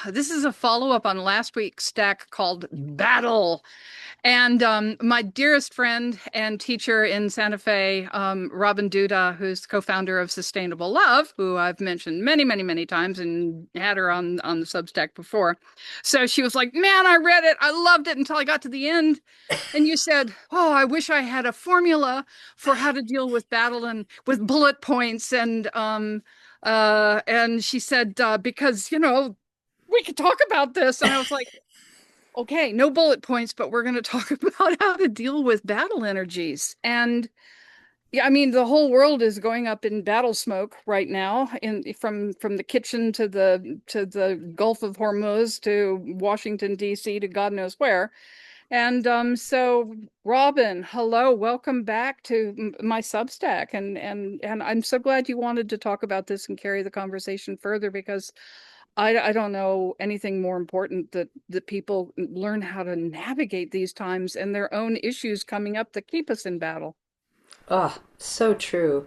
This is a follow-up on last week's stack called Battle. And my dearest friend and teacher in Santa Fe, Robin Duda, who's co-founder of Sustainable Love, who I've mentioned many, many, many times and had her on the Substack before. So she was like, "Man, I read it. I loved it until I got to the end." And you said, "Oh, I wish I had a formula for how to deal with battle and with bullet points." And she said, because we could talk about this. And I was like, okay, no bullet points, but we're going to talk about how to deal with battle energies. And yeah, I mean, the whole world is going up in battle smoke right now, from the kitchen to the Gulf of Hormuz to Washington D.C. to God knows where. And so Robin, hello, welcome back to my Substack, and I'm so glad you wanted to talk about this and carry the conversation further because I don't know anything more important that people learn how to navigate these times and their own issues coming up that keep us in battle. Oh, so true.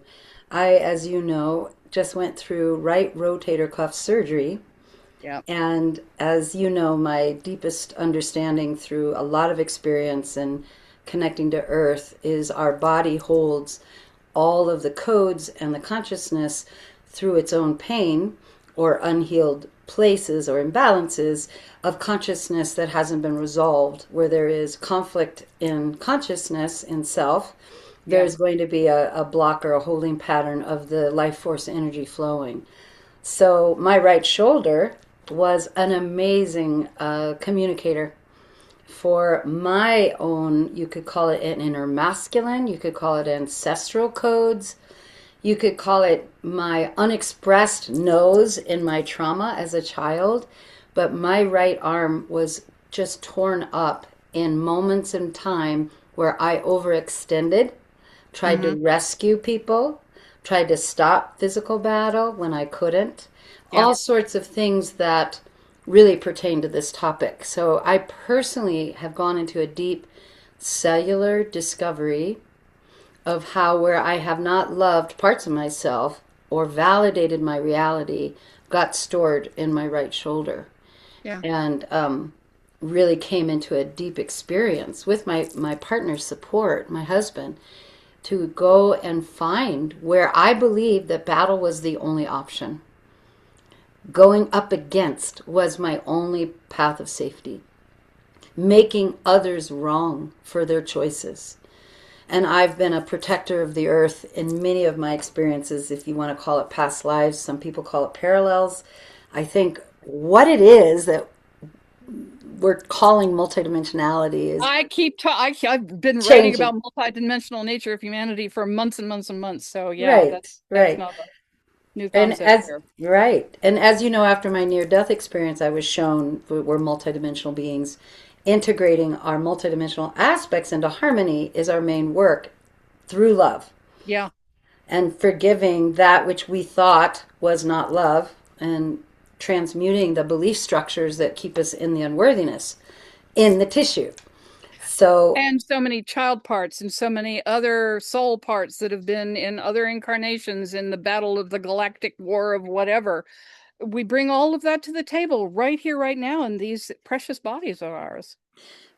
I, as you know, just went through right rotator cuff surgery. Yeah. And as you know, my deepest understanding through a lot of experience and connecting to Earth is our body holds all of the codes and the consciousness through its own pain or unhealed places or imbalances of consciousness that hasn't been resolved, where there is conflict in consciousness in self. Yeah. There's going to be a block or a holding pattern of the life force energy flowing. So my right shoulder was an amazing communicator for my own, you could call it an inner masculine, you could call it ancestral codes, you could call it my unexpressed no's in my trauma as a child. But my right arm was just torn up in moments in time where I overextended, tried to Hmm. rescue people, tried to stop physical battle when I couldn't, Yeah. all sorts of things that really pertain to this topic. So I personally have gone into a deep cellular discovery of how, where I have not loved parts of myself or validated my reality, got stored in my right shoulder. Yeah. And really came into a deep experience with my partner's support, my husband, to go and find where I believed that battle was the only option. Going up against was my only path of safety. Making others wrong for their choices. And I've been a protector of the earth in many of my experiences, if you want to call it past lives. Some people call it parallels. I think what it is that we're calling multidimensionality is I've been writing changing. about multidimensional nature of humanity for months and months and months. So yeah, Right, that's right. not a new And concept as here. right, and as you know, after my near-death experience, I was shown we're multidimensional beings. Integrating our multidimensional aspects into harmony is our main work through love Yeah. and forgiving that which we thought was not love and transmuting the belief structures that keep us in the unworthiness in the tissue. So And so many child parts and so many other soul parts that have been in other incarnations in the battle of the galactic war of whatever. We bring all of that to the table right here, right now, in these precious bodies of ours.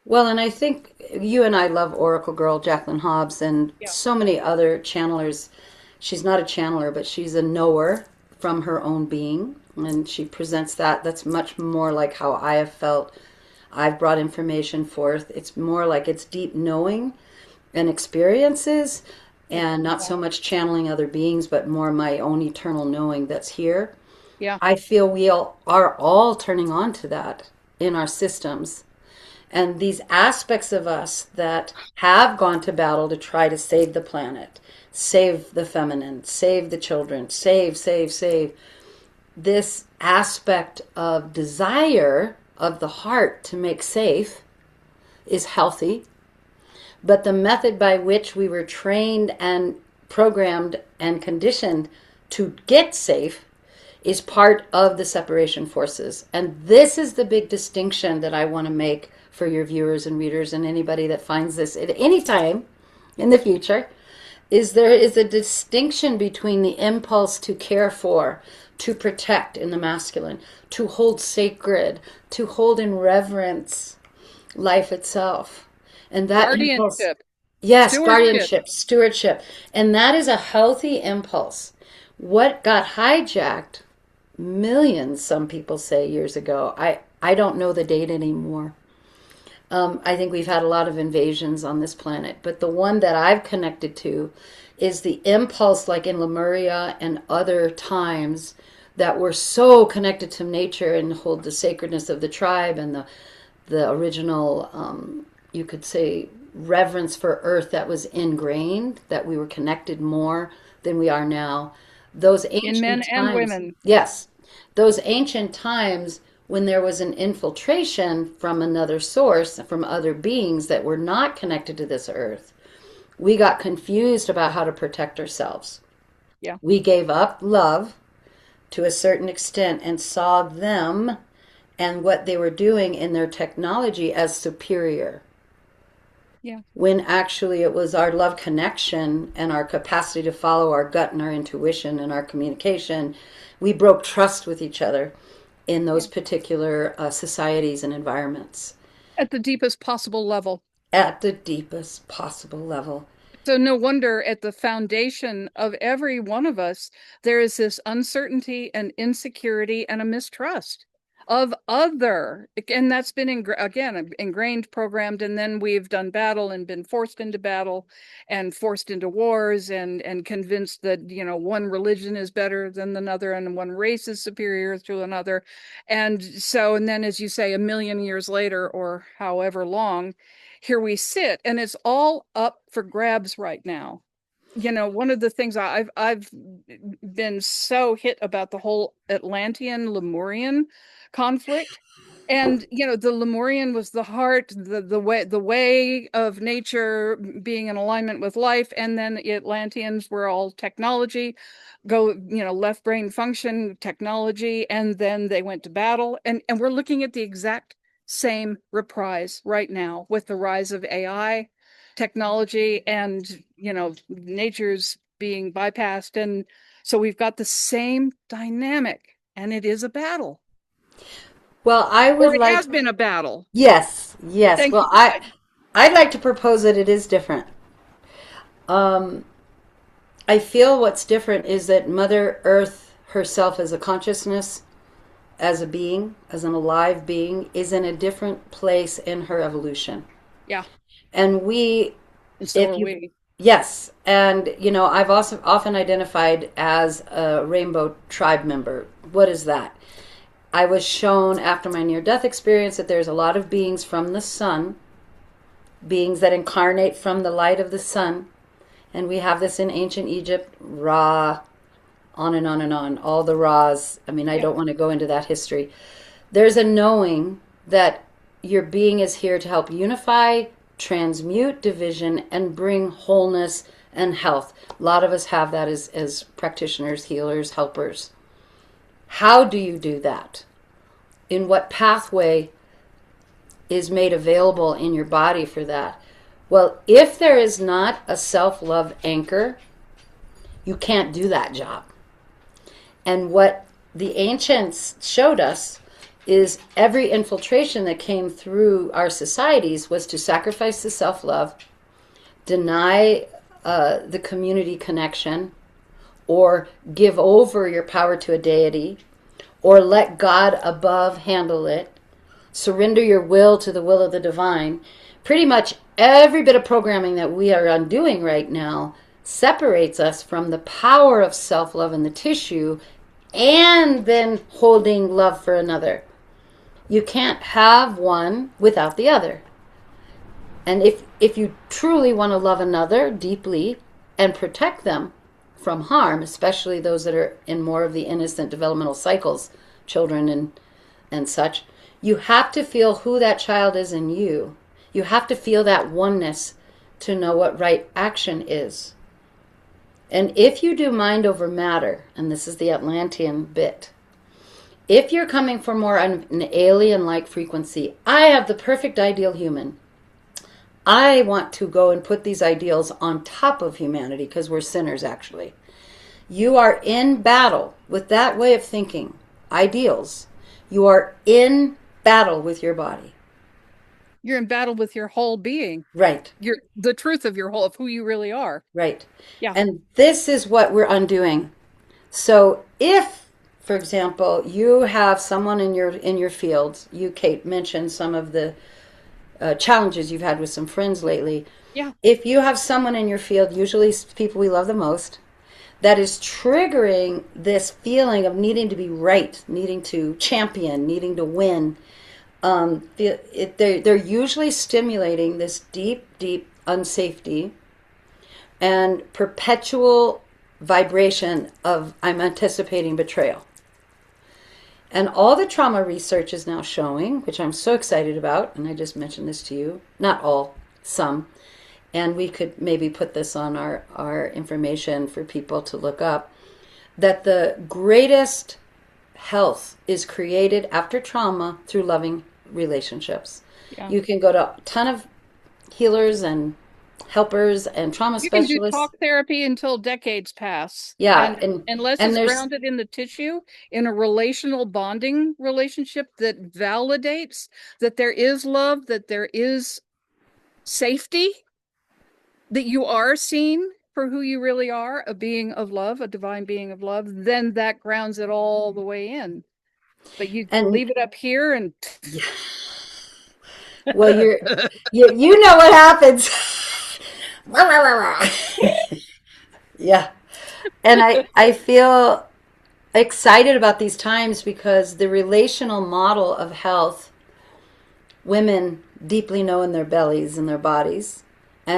well, and I think you and I love Oracle Girl Jacqueline Hobbs and Yeah. so many other channelers. She's not a channeler, but she's a knower from her own being, and she presents that. That's much more like how I have felt. I've brought information forth. It's more like it's deep knowing and experiences, and not so much channeling other beings, but more my own eternal knowing that's here. Yeah. I feel we all are all turning on to that in our systems, and these aspects of us that have gone to battle to try to save the planet, save the feminine, save the children, save. This aspect of desire of the heart to make safe is healthy, but the method by which we were trained and programmed and conditioned to get safe is part of the separation forces. And this is the big distinction that I want to make for your viewers and readers and anybody that finds this at any time in the future, is there is a distinction between the impulse to care for, to protect in the masculine, to hold sacred, to hold in reverence life itself. And that impulse, Guardianship, yes, stewardship. guardianship, stewardship. And that is a healthy impulse. What got hijacked millions, some people say, years ago. I don't know the date anymore. I think we've had a lot of invasions on this planet, but the one that I've connected to is the impulse, like in Lemuria and other times, that were so connected to nature and hold the sacredness of the tribe and the original, you could say, reverence for Earth that was ingrained, that we were connected more than we are now. Those In men ancient and times, women. yes, those ancient times when there was an infiltration from another source, from other beings that were not connected to this earth, we got confused about how to protect ourselves. Yeah, We gave up love to a certain extent and saw them and what they were doing in their technology as superior. yeah, When actually it was our love connection and our capacity to follow our gut and our intuition and our communication. We broke trust with each other in those yeah. particular societies and environments At the deepest possible level. at the deepest possible level. So no wonder at the foundation of every one of us, there is this uncertainty and insecurity and a mistrust of other. And that's been, again, ingrained, programmed, and then we've done battle and been forced into battle and forced into wars and convinced that, one religion is better than another and one race is superior to another. And so, and then as you say, a million years later or however long, here we sit and it's all up for grabs right now. One of the things I've been so hit about the whole Atlantean Lemurian conflict. And the Lemurian was the heart, the way of nature being in alignment with life, and then the Atlanteans were all technology, go, left brain function, technology, and then they went to battle. And we're looking at the exact same reprise right now with the rise of AI technology and nature's being bypassed, and so we've got the same dynamic and it is a battle, Well, I or would it like, has been a battle. yes, yes. Thank Well, you. I'd like to propose that it is different. Um, I feel what's different is that Mother Earth herself as a consciousness, as a being, as an alive being, is in a different place in her evolution. Yeah, And we, and so if are you, we. yes, and I've also often identified as a rainbow tribe member. What is that? I was shown after my near death experience that there's a lot of beings from the sun, beings that incarnate from the light of the sun. And we have this in ancient Egypt, Ra, on and on and on, all the Ra's. I mean, I Yeah, don't want to go into that history. There's a knowing that your being is here to help unify, transmute division, and bring wholeness and health. A lot of us have that as practitioners, healers, helpers. How do you do that? In what pathway is made available in your body for that? Well, if there is not a self love anchor, you can't do that job. And what the ancients showed us is every infiltration that came through our societies was to sacrifice the self love, deny the community connection, or give over your power to a deity, or let God above handle it, surrender your will to the will of the divine. Pretty much every bit of programming that we are undoing right now separates us from the power of self love in the tissue and then holding love for another. You can't have one without the other. And if you truly want to love another deeply and protect them from harm, especially those that are in more of the innocent developmental cycles, children and such, you have to feel who that child is in you. You have to feel that oneness to know what right action is. And if you do mind over matter, and this is the Atlantean bit, if you're coming from more an alien-like frequency, I have the perfect ideal human. I want to go and put these ideals on top of humanity because we're sinners, actually. You are in battle with that way of thinking, ideals. You are in battle with your body. You're in battle with your whole being. Right, You're the truth of your whole of who you really are. right. Yeah. And this is what we're undoing. So if, for example, you have someone in your field, you, Kate, mentioned some of the challenges you've had with some friends lately. Yeah. If you have someone in your field, usually people we love the most, that is triggering this feeling of needing to be right, needing to champion, needing to win, they're usually stimulating this deep, deep unsafety and perpetual vibration of I'm anticipating betrayal. And all the trauma research is now showing, which I'm so excited about, and I just mentioned this to you, not all, some, and we could maybe put this on our information for people to look up, that the greatest health is created after trauma through loving relationships. Yeah. You can go to a ton of healers and helpers and trauma You can do specialists. talk therapy until decades pass. Yeah, And unless and it's there's grounded in the tissue, in a relational bonding relationship that validates that there is love, that there is safety, that you are seen for who you really are, a being of love, a divine being of love, then that grounds it all the way in. But you and leave it up here and yeah, well you know what happens. Yeah. And I feel excited about these times because the relational model of health, women deeply know in their bellies and their bodies.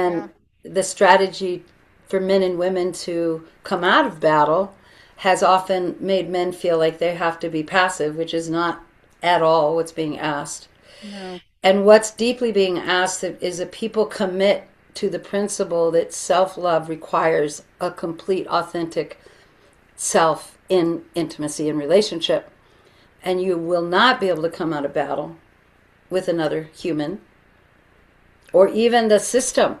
yeah, And the strategy for men and women to come out of battle has often made men feel like they have to be passive, which is not at all what's being asked. no, And what's deeply being asked is that people commit to the principle that self love requires a complete, authentic self in intimacy and relationship. And you will not be able to come out of battle with another human or even the system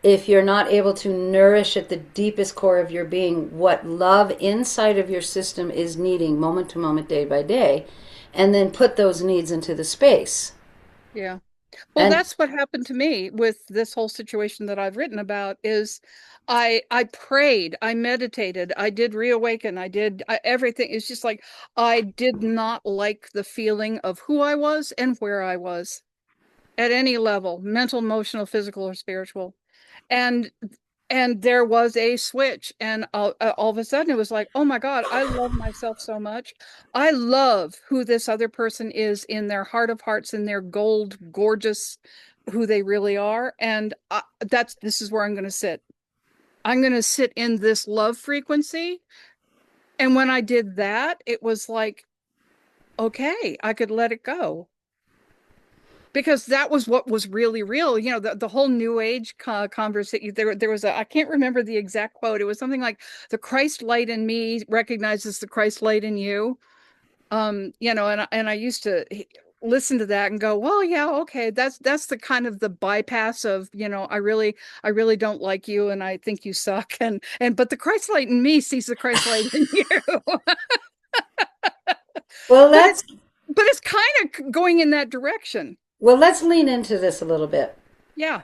if you're not able to nourish at the deepest core of your being what love inside of your system is needing moment to moment, day by day, and then put those needs into the space. yeah. Well, And that's what happened to me with this whole situation that I've written about is I prayed, I meditated, I did reawaken, everything. It's just like I did not like the feeling of who I was and where I was at any level, mental, emotional, physical, or spiritual. And there was a switch, and all of a sudden it was like, oh my God, I love myself so much. I love who this other person is in their heart of hearts, in their gold gorgeous who they really are. And this is where I'm going to sit. I'm going to sit in this love frequency. And when I did that, it was like, okay, I could let it go because that was what was really real. The whole new age conversation. There was I can't remember the exact quote. It was something like the Christ light in me recognizes the Christ light in you. And I used to listen to that and go, well, yeah, okay, that's the kind of the bypass of, I really don't like you and I think you suck. And but the Christ light in me sees the Christ light in you. well, But it's kind of going in that direction. let's lean into this a little bit. Yeah.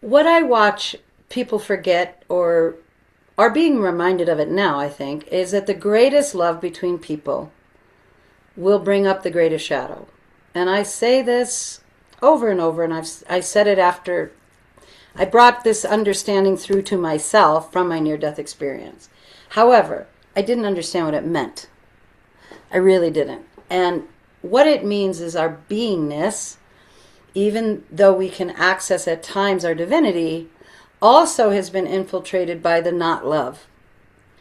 What I watch people forget or are being reminded of it now, I think, is that the greatest love between people will bring up the greatest shadow. And I say this over and over, and I said it after I brought this understanding through to myself from my near-death experience. However, I didn't understand what it meant. I really didn't. And what it means is our beingness, even though we can access at times our divinity, also has been infiltrated by the not love.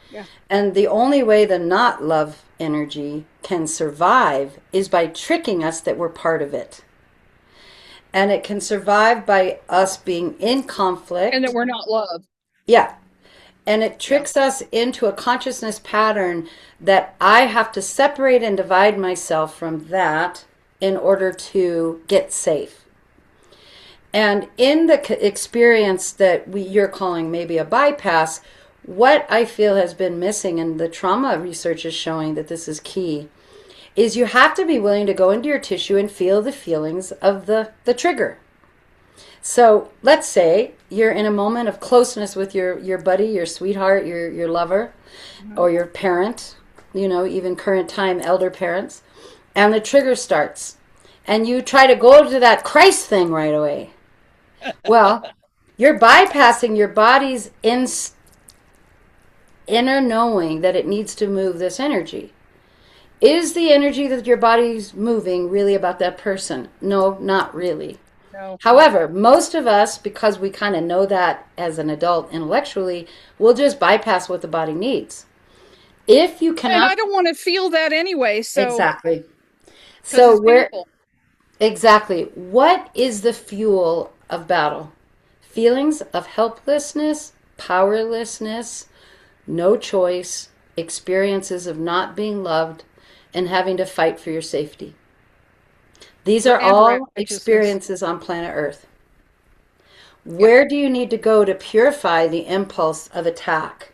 Yeah. And the only way the not love energy can survive is by tricking us that we're part of it. And it can survive by us being in And that conflict. we're not love. Yeah. And it Yeah. tricks us into a consciousness pattern that I have to separate and divide myself from that in order to get safe. And in the experience that you're calling maybe a bypass, what I feel has been missing, and the trauma research is showing that this is key, is you have to be willing to go into your tissue and feel the feelings of the trigger. So let's say you're in a moment of closeness with your buddy, your sweetheart, your lover, Mhm. or your parent, even current time elder parents, and the trigger starts. And you try to go to that Christ thing right away. Well, you're bypassing your body's inner knowing that it needs to move this energy. Is the energy that your body's moving really about that person? No, not really. No, no. However, most of us, because we kind of know that as an adult intellectually, will just bypass what the body needs. If you And cannot, I don't want to feel that anyway, so exactly. because So, it's where, painful. exactly, what is the fuel of battle? Feelings of helplessness, powerlessness, no choice, experiences of not being loved, and having to fight for your safety. These are And all righteousness. experiences on planet Earth. Yep. Where do you need to go to purify the impulse of attack?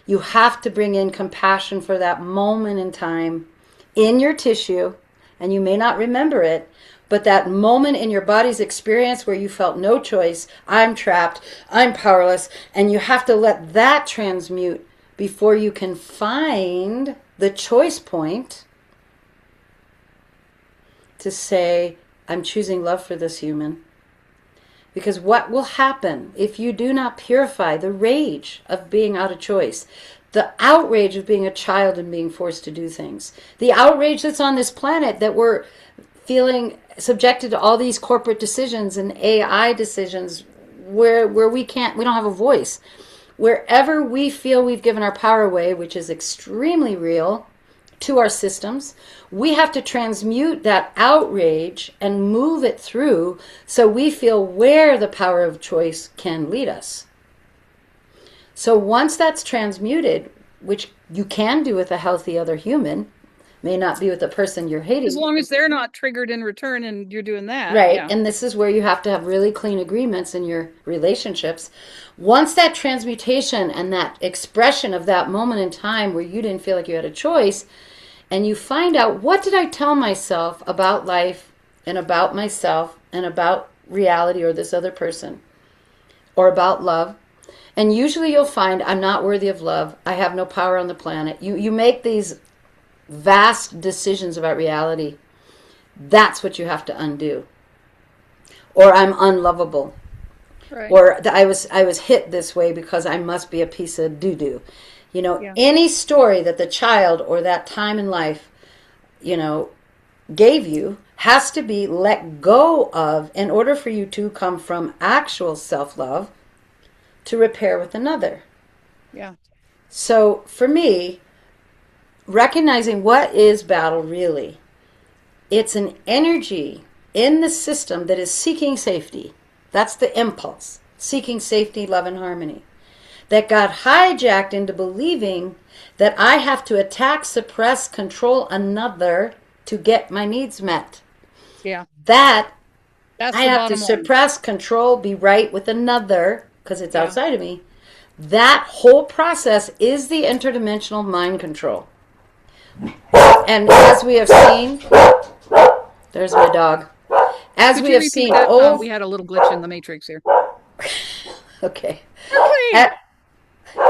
You have to bring in compassion for that moment in time in your tissue, and you may not remember it, but that moment in your body's experience where you felt no choice, I'm trapped, I'm powerless, and you have to let that transmute before you can find the choice point to say, I'm choosing love for this human. Because what will happen if you do not purify the rage of being out of choice, the outrage of being a child and being forced to do things, the outrage that's on this planet that we're feeling subjected to all these corporate decisions and AI decisions where we don't have a voice. Wherever we feel we've given our power away, which is extremely real, to our systems, we have to transmute that outrage and move it through so we feel where the power of choice can lead us. So once that's transmuted, which you can do with a healthy other human, may not be with the person you're As hating. long as they're not triggered in return and you're doing that, Right. yeah. And this is where you have to have really clean agreements in your relationships. Once that transmutation and that expression of that moment in time where you didn't feel like you had a choice, and you find out, what did I tell myself about life and about myself and about reality or this other person or about love. And usually you'll find, I'm not worthy of love. I have no power on the planet. You make these vast decisions about reality. That's what you have to undo. Or I'm unlovable. Right. Or I was hit this way because I must be a piece of doo doo. Yeah. Any story that the child or that time in life, you know, gave you has to be let go of in order for you to come from actual self love to repair with another. Yeah. So for me, recognizing what is battle really, it's an energy in the system that is seeking safety. That's the impulse, seeking safety, love, and harmony. That got hijacked into believing that I have to attack, suppress, control another to get my needs met. Yeah. That That's I the have to bottom line. suppress, control, be right with another because it's Yeah. outside of me. That whole process is the interdimensional mind control. And as we have seen, there's my dog. As Could we you have repeat seen, that? oh, We had a little glitch in the matrix here. okay. Okay.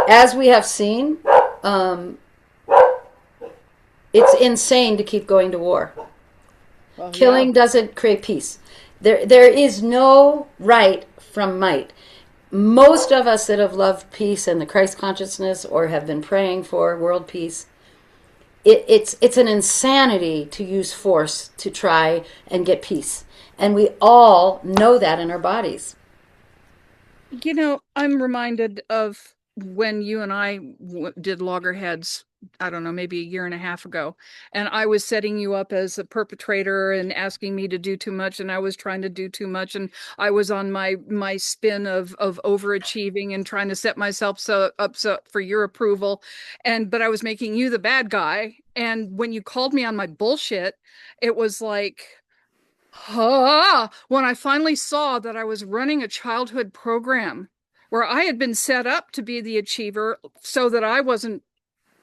As we have seen, um, it's insane to keep going to war. Well, yeah. Killing doesn't create peace. There is no right from might. Most of us that have loved peace and the Christ consciousness or have been praying for world peace, it's an insanity to use force to try and get peace. And we all know that in our bodies. I'm reminded of when you and I did loggerheads, I don't know, maybe a year and a half ago, and I was setting you up as a perpetrator and asking me to do too much, and I was trying to do too much, and I was on my spin of overachieving and trying to set myself so for your approval, and but I was making you the bad guy, and when you called me on my bullshit, it was like when I finally saw that I was running a childhood program where I had been set up to be the achiever so that I wasn't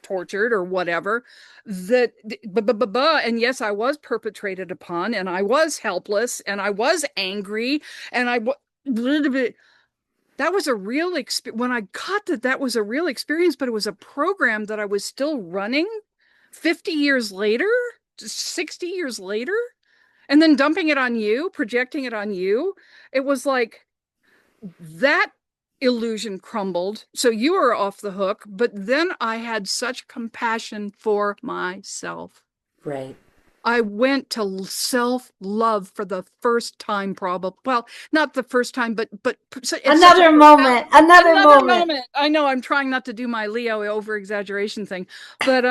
tortured or whatever. That, and yes, I was perpetrated upon, and I was helpless, and I was angry, and that was a real experience. When I got that, that was a real experience, but it was a program that I was still running 50 years later, 60 years later, and then dumping it on you, projecting it on you. It was like that illusion crumbled. So you were off the hook, but then I had such compassion for myself. Right. I went to self-love for the first time, probably. Well, not the first time, but it's such a Another profound moment. Another another moment. moment. I know I'm trying not to do my Leo over exaggeration thing, but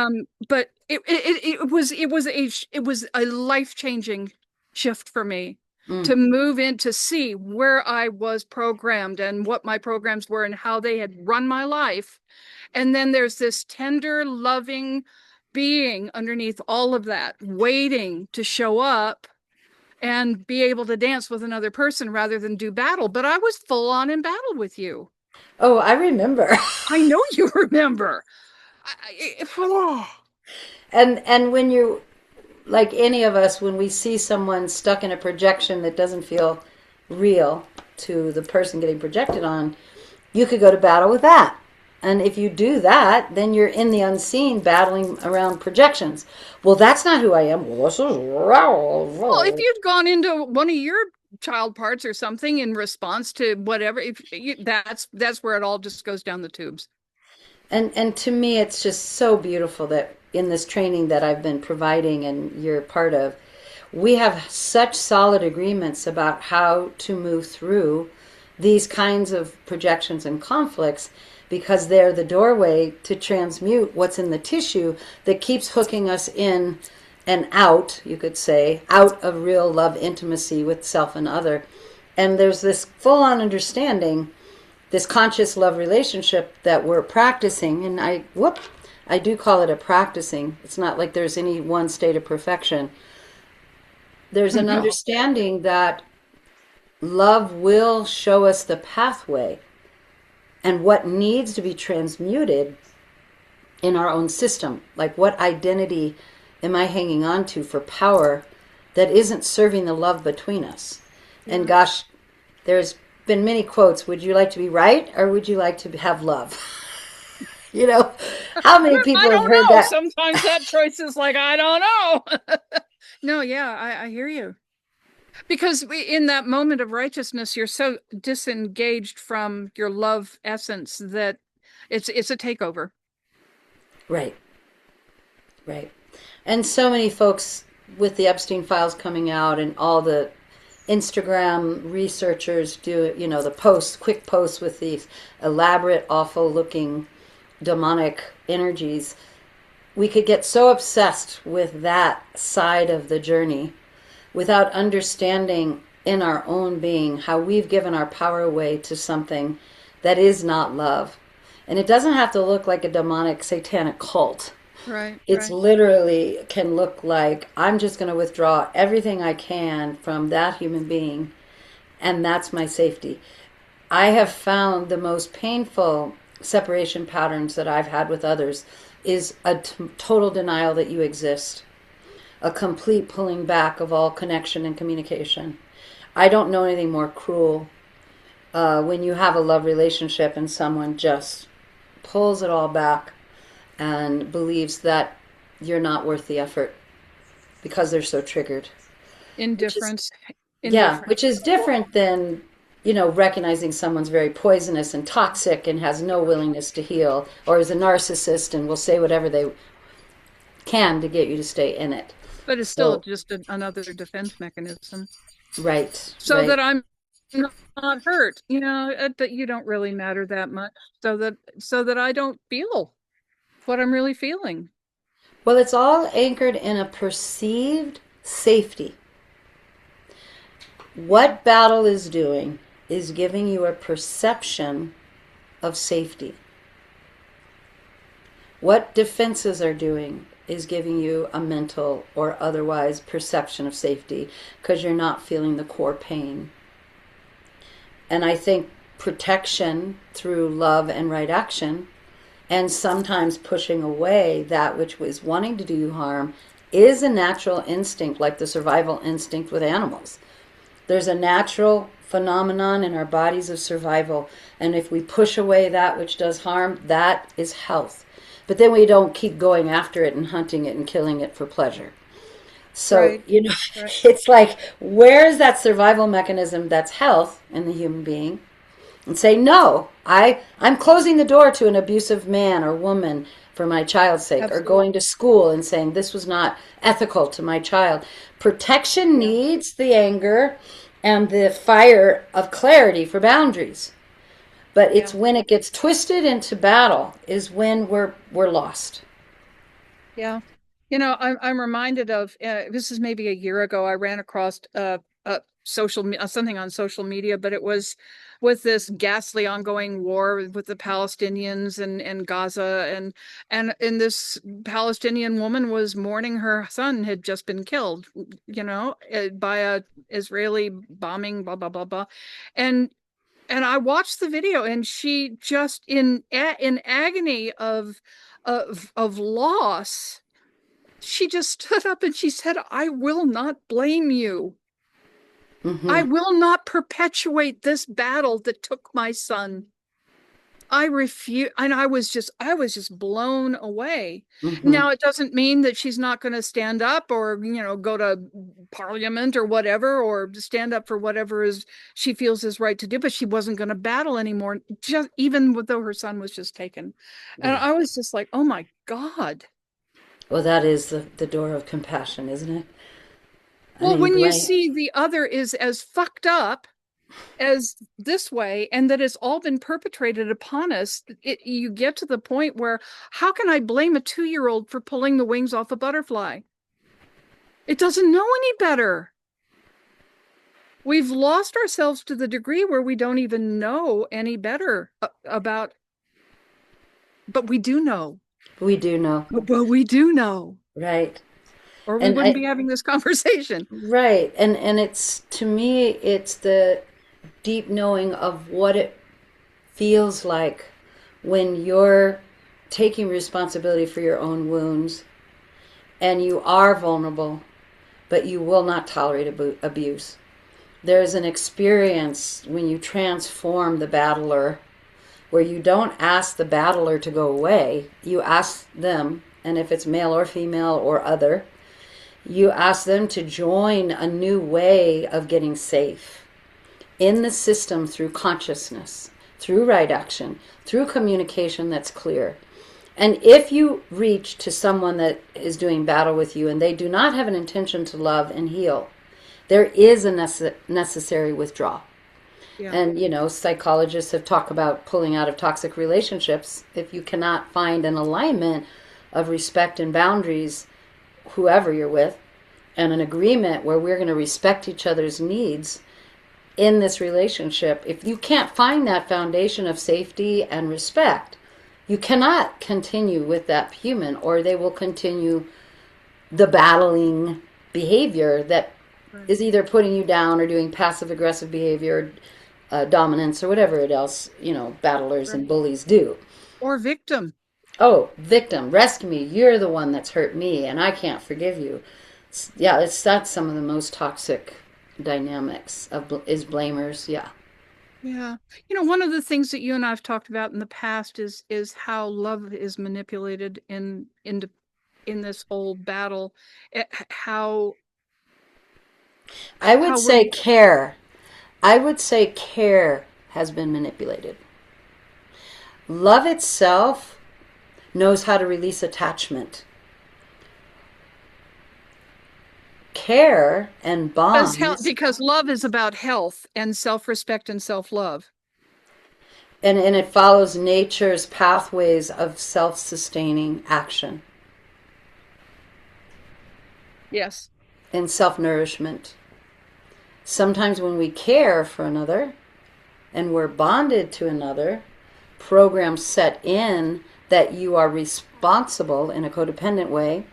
it was a life-changing shift for me Mm. to move in to see where I was programmed and what my programs were and how they had run my life. And then there's this tender, loving being underneath all of that, waiting to show up and be able to dance with another person rather than do battle. But I was full on in battle with you. Oh, I remember. I know you remember. Oh, And when you, like any of us, when we see someone stuck in a projection that doesn't feel real to the person getting projected on, you could go to battle with that. And if you do that, then you're in the unseen battling around projections. Well, that's not who I am. Well, this is well, if you'd gone into one of your child parts or something in response to whatever, if you, that's where it all just goes down the tubes. and to me, it's just so beautiful that in this training that I've been providing and you're part of, we have such solid agreements about how to move through these kinds of projections and conflicts because they're the doorway to transmute what's in the tissue that keeps hooking us in and out, you could say, out of real love intimacy with self and other. And there's this full on understanding, this conscious love relationship that we're practicing. And I do call it a practicing. It's not like there's any one state of perfection. There's an No. understanding that love will show us the pathway and what needs to be transmuted in our own system. Like, what identity am I hanging on to for power that isn't serving the love between us? And Yeah. gosh, there's been many quotes. Would you like to be right or would you like to have love? You know, how many I people have don't heard know. that? Sometimes that choice is like, I don't know. No, yeah, I hear you. Because in that moment of righteousness, you're so disengaged from your love essence that it's a takeover. Right, right. And so many folks with the Epstein files coming out and all the Instagram researchers do, the posts, quick posts with these elaborate, awful looking demonic energies. We could get so obsessed with that side of the journey without understanding in our own being how we've given our power away to something that is not love. And it doesn't have to look like a demonic satanic cult. Right, It's right. literally can look like I'm just going to withdraw everything I can from that human being, and that's my safety. I have found the most painful separation patterns that I've had with others is a total denial that you exist, a complete pulling back of all connection and communication. I don't know anything more cruel when you have a love relationship and someone just pulls it all back and believes that you're not worth the effort because they're so triggered. Which is, Indifference, yeah, indifference. which is different than, recognizing someone's very poisonous and toxic and has no willingness to heal, or is a narcissist and will say whatever they can to get you to stay in it. But it's still So, just another defense mechanism right, so right. that I'm not hurt, that you don't really matter that much, so that I don't feel what I'm really feeling. Well, it's all anchored in a perceived safety. What battle is doing is giving you a perception of safety. What defenses are doing is giving you a mental or otherwise perception of safety because you're not feeling the core pain. And I think protection through love and right action, and sometimes pushing away that which was wanting to do you harm is a natural instinct, like the survival instinct with animals. There's a natural phenomenon in our bodies of survival, and if we push away that which does harm, that is health. But then we don't keep going after it and hunting it and killing it for pleasure. So, Right. you know, Right. it's like, where is that survival mechanism that's health in the human being? And say, no, I'm closing the door to an abusive man or woman for my child's sake, or Absolutely. going to school and saying this was not ethical to my child. Protection Yeah. needs the anger and the fire of clarity for boundaries. But it's Yeah. when it gets twisted into battle is when we're lost. Yeah. I'm reminded of this is maybe a year ago. I ran across something on social media, but it was with this ghastly ongoing war with the Palestinians and Gaza, and this Palestinian woman was mourning her son had just been killed, by a Israeli bombing, blah blah blah blah, and and I watched the video, and she just in agony of loss, she just stood up and she said, I will not blame you. I Mm-hmm. will not perpetuate this battle that took my son. I refuse. And I was just blown away. Mm-hmm. Now, it doesn't mean that she's not going to stand up or, go to parliament or whatever, or stand up for whatever is she feels is right to do, but she wasn't going to battle anymore, just even though her son was just taken. And Yeah. I was just like, oh my God. Well, that is the door of compassion, isn't it? I Well, mean, when you blame. see the other is as fucked up as this way, and that it's all been perpetrated upon us, you get to the point where how can I blame a 2-year-old for pulling the wings off a butterfly? It doesn't know any better. We've lost ourselves to the degree where we don't even know any better about, but we do know. We do know, But we do know, right? or we And wouldn't I, be having this conversation. right, and it's, to me, it's the deep knowing of what it feels like when you're taking responsibility for your own wounds and you are vulnerable, but you will not tolerate abuse. There's an experience when you transform the battler where you don't ask the battler to go away, you ask them, and if it's male or female or other, you ask them to join a new way of getting safe in the system through consciousness, through right action, through communication that's clear. And if you reach to someone that is doing battle with you and they do not have an intention to love and heal, there is a necessary withdrawal. Yeah. And, psychologists have talked about pulling out of toxic relationships if you cannot find an alignment of respect and boundaries, whoever you're with, and an agreement where we're going to respect each other's needs in this relationship. If you can't find that foundation of safety and respect, you cannot continue with that human, or they will continue the battling behavior that Right. is either putting you down or doing passive aggressive behavior, dominance, or whatever it else, battlers and Right. bullies do. Or victim. Oh, victim, rescue me. You're the one that's hurt me, and I can't forgive you. Yeah, that's some of the most toxic dynamics of is blamers. Yeah, Yeah. One of the things that you and I've talked about in the past is how love is manipulated in this whole battle. How I would how say we're care. I would say care has been manipulated. Love itself knows how to release attachment. Care and bonds, because love is about health and self-respect and self-love. and it follows nature's pathways of self sustaining action Yes. and self nourishment. Sometimes when we care for another and we're bonded to another, programs set in that you are responsible in a codependent way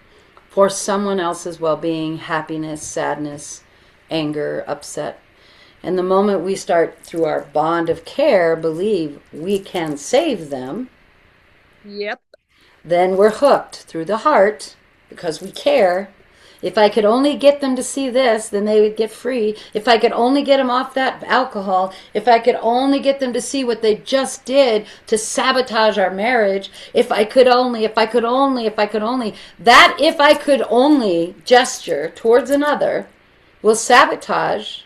for someone else's well being, happiness, sadness, anger, upset. And the moment we start, through our bond of care, believe we can save them, Yep. then we're hooked through the heart because we care. If I could only get them to see this, then they would get free. If I could only get them off that alcohol, if I could only get them to see what they just did to sabotage our marriage, if I could only, if I could only, if I could only, that if I could only gesture towards another will sabotage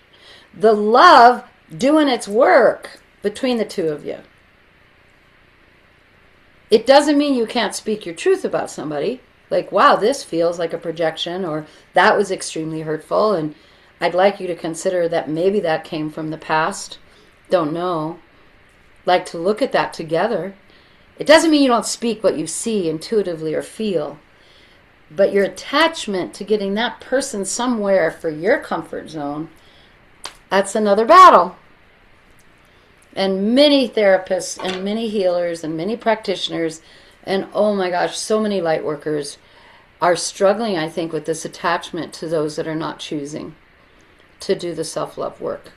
the love doing its work between the two of you. It doesn't mean you can't speak your truth about somebody. Like, wow, this feels like a projection, or that was extremely hurtful, and I'd like you to consider that maybe that came from the past. Don't know. Like to look at that together. It doesn't mean you don't speak what you see intuitively or feel, but your attachment to getting that person somewhere for your comfort zone, that's another battle. And many therapists and many healers and many practitioners and oh my gosh, so many light workers are struggling, I think, with this attachment to those that are not choosing to do the self-love work.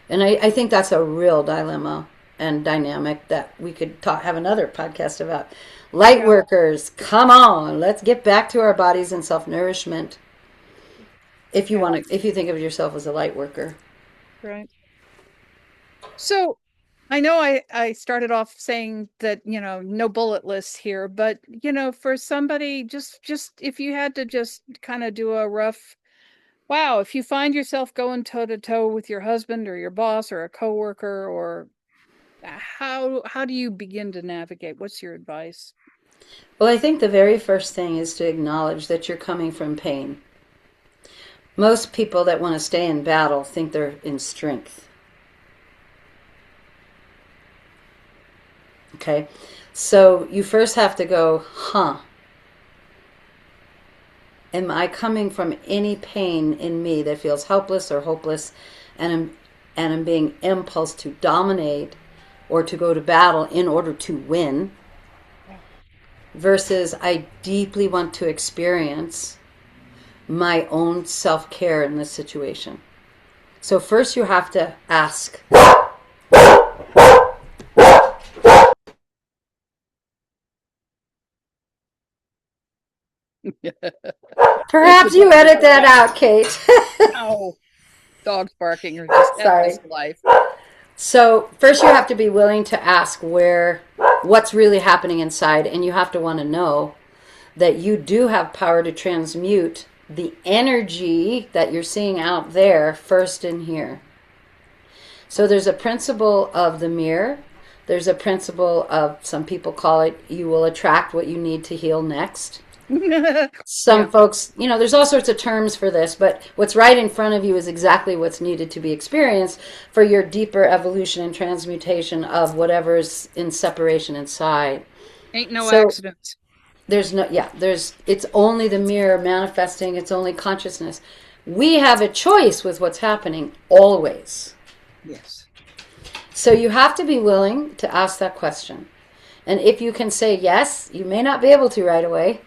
And I think that's a real dilemma and dynamic that we could have another podcast about. Light Yeah. workers, come on, let's get back to our bodies and self-nourishment. If you Yeah. want to, if you think of yourself as a light worker. Right. So I know I started off saying that, no bullet lists here, but for somebody just if you had to just kind of do a rough, wow, if you find yourself going toe to toe with your husband or your boss or a coworker, or how do you begin to navigate? What's your advice? Well, I think the very first thing is to acknowledge that you're coming from pain. Most people that want to stay in battle think they're in strength. Okay? So you first have to go, huh, am I coming from any pain in me that feels helpless or hopeless and I'm being impulsed to dominate or to go to battle in order to win Yeah. versus I deeply want to experience my own self-care in this situation. So first you have to ask, There's the perhaps you dog in edit the that out, background. Kate. Oh, dogs barking are just Sorry. endless life. So first you have to be willing to ask what's really happening inside, and you have to want to know that you do have power to transmute the energy that you're seeing out there first in here. So there's a principle of the mirror. There's a principle of, some people call it, you will attract what you need to heal next. Yeah. Some folks, there's all sorts of terms for this, but what's right in front of you is exactly what's needed to be experienced for your deeper evolution and transmutation of whatever's in separation inside. Ain't no So accidents. it's only the mirror manifesting, it's only consciousness. We have a choice with what's happening always. Yes. So you have to be willing to ask that question. And if you can say yes, you may not be able to right away,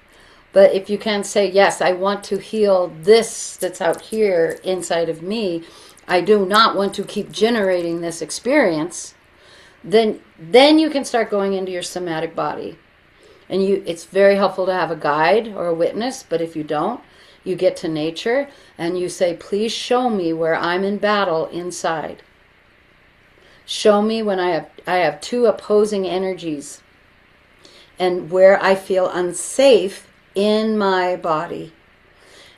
but if you can say, yes, I want to heal this that's out here inside of me, I do not want to keep generating this experience, then you can start going into your somatic body. And it's very helpful to have a guide or a witness, but if you don't, you get to nature and you say, please show me where I'm in battle inside. Show me when I have two opposing energies and where I feel unsafe in my body.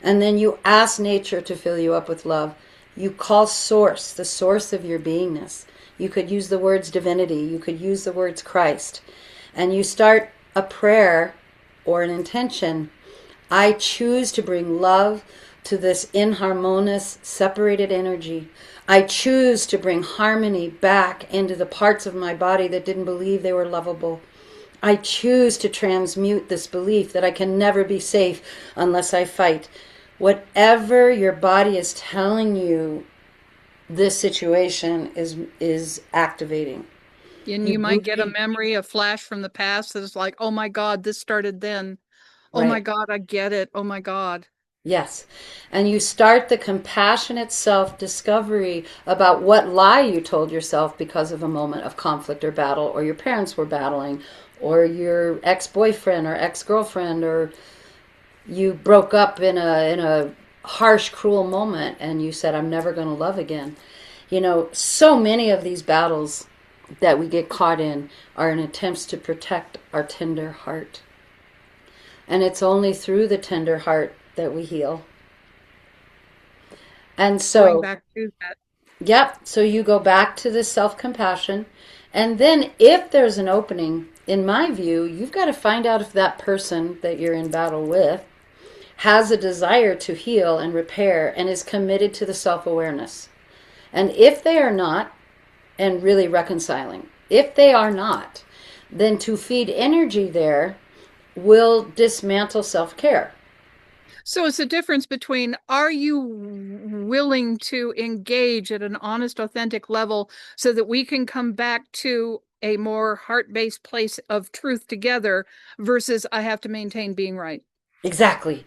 And then you ask nature to fill you up with love. You call source, the source of your beingness. You could use the words divinity. You could use the words Christ. And you start a prayer or an intention. I choose to bring love to this inharmonious, separated energy. I choose to bring harmony back into the parts of my body that didn't believe they were lovable. I choose to transmute this belief that I can never be safe unless I fight. Whatever your body is telling you, this situation is activating. And You you might get a breathe. memory, a flash from the past that is like, oh my God, this started then. Oh my Right. God, I get it. Oh my God. Yes. And you start the compassionate self discovery about what lie you told yourself because of a moment of conflict or battle, or your parents were battling, or your ex boyfriend or ex girlfriend, or you broke up in a harsh, cruel moment and you said, I'm never going to love again. You know, so many of these battles that we get caught in are in attempts to protect our tender heart. And it's only through the tender heart that we heal. And Going so, back to that. yep, so you go back to this self compassion. And then, if there's an opening, in my view, you've got to find out if that person that you're in battle with has a desire to heal and repair and is committed to the self awareness. And if they are not, and really reconciling, if they are not, then to feed energy there will dismantle self care. So it's the difference between, are you willing to engage at an honest, authentic level so that we can come back to a more heart-based place of truth together versus I have to maintain being right. Exactly.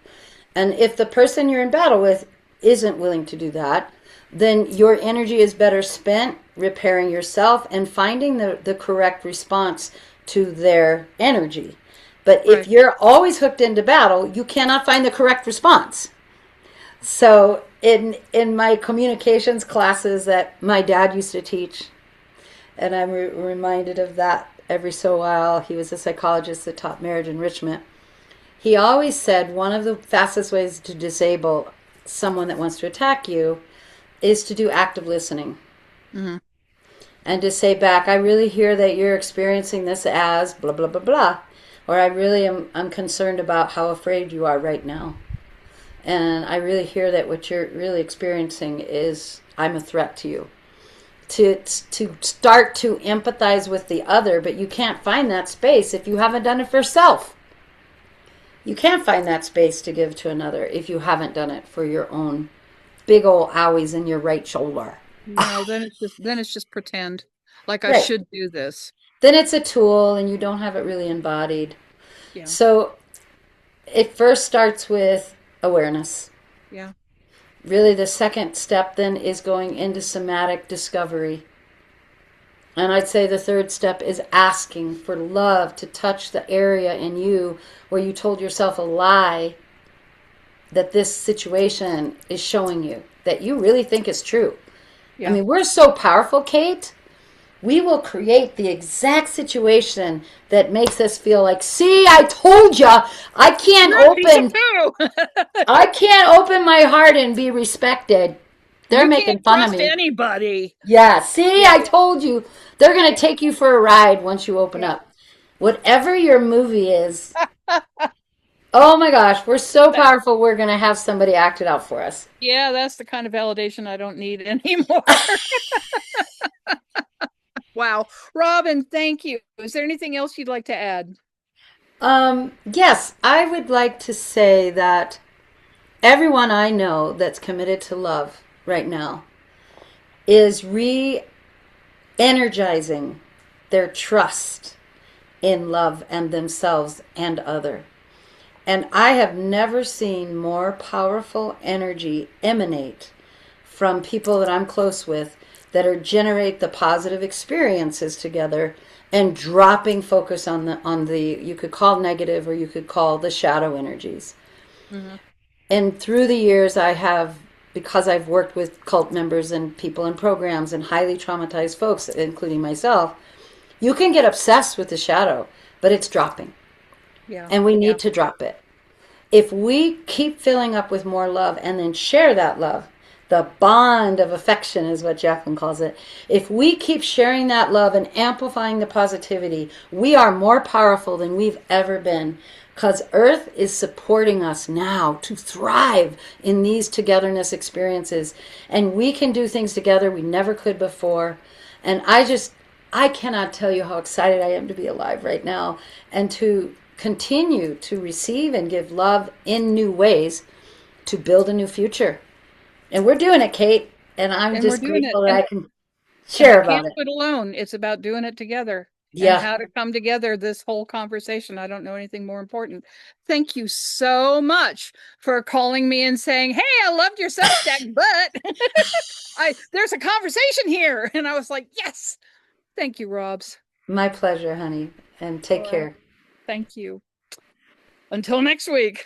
And if the person you're in battle with isn't willing to do that, then your energy is better spent repairing yourself and finding the correct response to their energy. But if Right. you're always hooked into battle, you cannot find the correct response. So in my communications classes that my dad used to teach, and I'm reminded of that every so while. He was a psychologist that taught marriage enrichment. He always said one of the fastest ways to disable someone that wants to attack you is to do active listening Hmm. and to say back, I really hear that you're experiencing this as blah, blah, blah, blah. Or I really am I'm concerned about how afraid you are right now. And I really hear that what you're really experiencing is I'm a threat to you. To start to empathize with the other, but you can't find that space if you haven't done it for yourself. You can't find that space to give to another if you haven't done it for your own big old owies in your right shoulder. No, then it's just pretend. Like I Right. should do this. Then it's a tool and you don't have it really embodied. Yeah. So it first starts with awareness. Yeah. Really, the second step then is going into somatic discovery. And I'd say the third step is asking for love to touch the area in you where you told yourself a lie that this situation is showing you that you really think is true. I Yeah. mean, we're so powerful, Cate. We will create the exact situation that makes us feel like, see, I told you, I can't You're a piece of open, poo. I can't open my heart and be respected. They're You can't making fun of trust me. anybody. Yeah, see, Yeah. I told you. They're going to Yeah. take you for a ride once you open Yeah. up. Whatever your movie is, oh my gosh, we're so That, powerful, we're going to have somebody act it out for us. yeah, that's the kind of validation I don't need anymore. Wow. Robin, thank you. Is there anything else you'd like to add? Yes, I would like to say that everyone I know that's committed to love right now is re energizing their trust in love and themselves and other. And I have never seen more powerful energy emanate from people that I'm close with that are generate the positive experiences together and dropping focus on the you could call negative or you could call the shadow energies. Hmm. And through the years I have, because I've worked with cult members and people in programs and highly traumatized folks including myself, you can get obsessed with the shadow, but it's dropping Yeah. and we Yeah. need to drop it. If we keep filling up with more love and then share that love, the bond of affection is what Jacqueline calls it. If we keep sharing that love and amplifying the positivity, we are more powerful than we've ever been because Earth is supporting us now to thrive in these togetherness experiences. And we can do things together we never could before. And I cannot tell you how excited I am to be alive right now and to continue to receive and give love in new ways to build a new future. And we're doing it, Cate. And I'm And we're just doing it. grateful that And I can and we share can't about it. do it alone. It's about doing it together. and Yeah, how to come together this whole conversation. I don't know anything more important. Thank you so much for calling me and saying, "Hey, I loved your Substack, but I there's a conversation here." And I was like, "Yes." Thank you, Robs. my pleasure, honey. And take All right. care. Thank you. Until next week.